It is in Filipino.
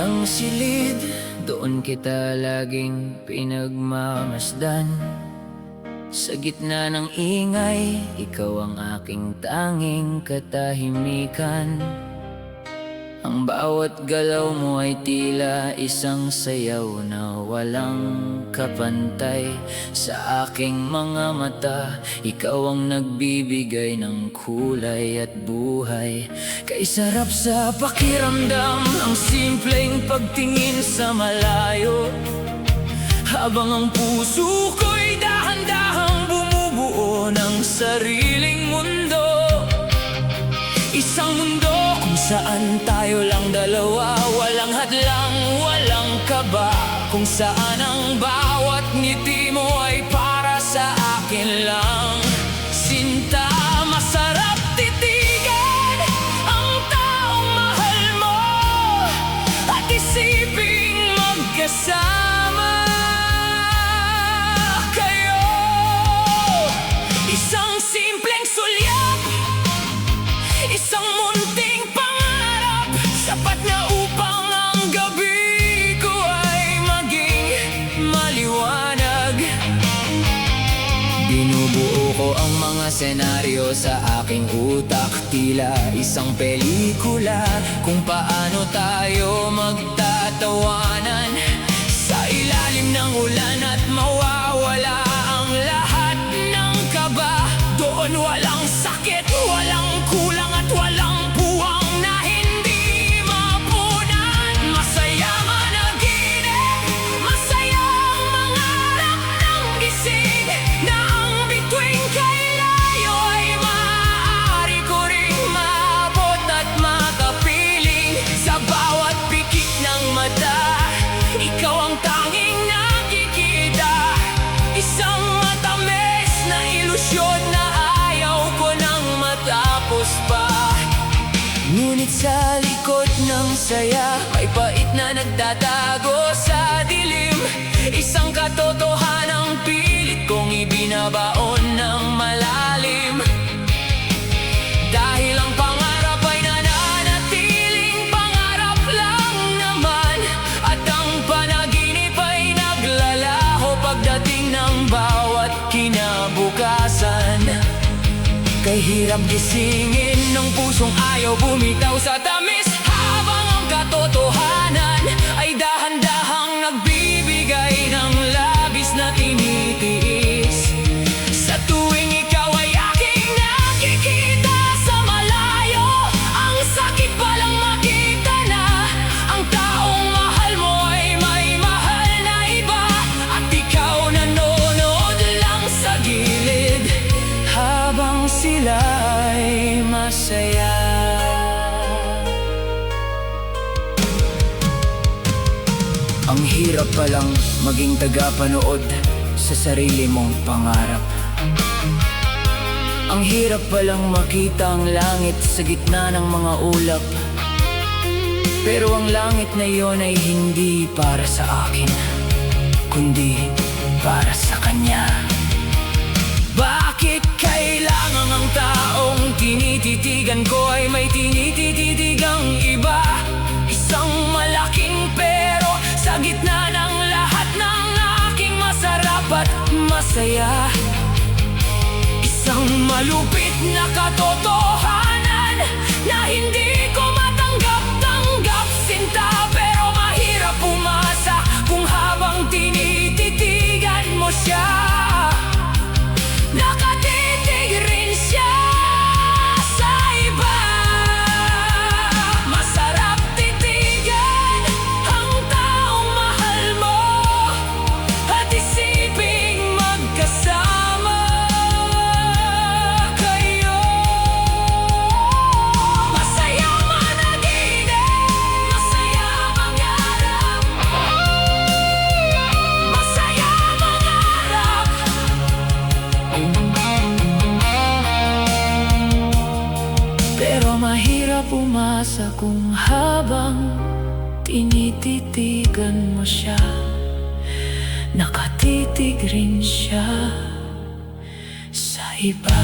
ng silid, doon kita laging pinagmamasdan. Sa gitna ng ingay, ikaw ang aking tanging katahimikan. Ang bawat galaw mo ay tila isang sayaw na walang kapantay. Sa aking mga mata, ikaw ang nagbibigay ng kulay at buhay. Kay sarap sa pakiramdam ang simpleng pagtingin sa malayo, habang ang puso ko'y dahan-dahang bumubuo ng sariling mundo. Isang mundo kung saan tayo lang dalawa, walang hadlang, walang kaba. Kung saan ang bawat ngiti mo ay para sa akin lang. Sinta, masarap titigan ang taong mahal mo at isiping magkasama kayo. Isang simpleng sulyap, isang munting pangarap, sapat na upang ang gabi ko ay maging maliwanag. Binubuo ko ang mga senaryo sa aking utak, tila isang pelikula, kung paano tayo magtatawanan sa ilalim ng ulan at mawawala ang lahat ng kaba. Doon walang sakit, walang kulang at walang puwang na hindi mapunan. Masaya managinip, masaya ang mangarap ng gising, na ang bituin kay layo ay maaari ko ring maabot at makapiling. Sa bawat pikit ng mata, ikaw ang tanging nakikita. Isang matamis na ilusyon na tapos pa. Ngunit sa likod ng saya, may pait na nagtatago sa dilim. Isang katotohanang pilit kong ibinabaon ng malalim. Dahil ang pangarap ay nananatiling pangarap lang naman, at ang panaginip ay naglalaho pagdating ng bawat kinabukasan. Kay hirap gisingin ng pusong ayaw bumitaw sa tamis, habang ang katotohanan ay dahan-dahang nagbibigay ng labis na tinitiis. Sa tuwing ikaw ay aking nakikita sa malayo, ang sakit palang makita na ang taong mahal mo ay may mahal na iba, at ikaw nanonood lang sa gilid habang sila ay masaya. Ang hirap palang maging tagapanood sa sarili mong pangarap. Ang hirap palang makita ang langit sa gitna ng mga ulap. Pero ang langit na iyon ay hindi para sa akin, kundi para sa kanya. Bakit kailangan ang taong tinititigan ko ay may tinititigang iba? Isang malaking pero sa gitna ng lahat ng aking masarap at masaya. Isang malupit na katotohanan na hindi ko matanggap-tanggap, sinta, pero mahirap umasa kung habang tinititigan mo siya, nakatitig rin siya sa iba. Masarap titigan ang taong mahal mo at isiping magkasama kayo. Masaya managinip, masaya mangarap, masaya mangarap. Pero mahirap umasa kung habang tinititigan mo siya, nakatitig rin siya sa iba.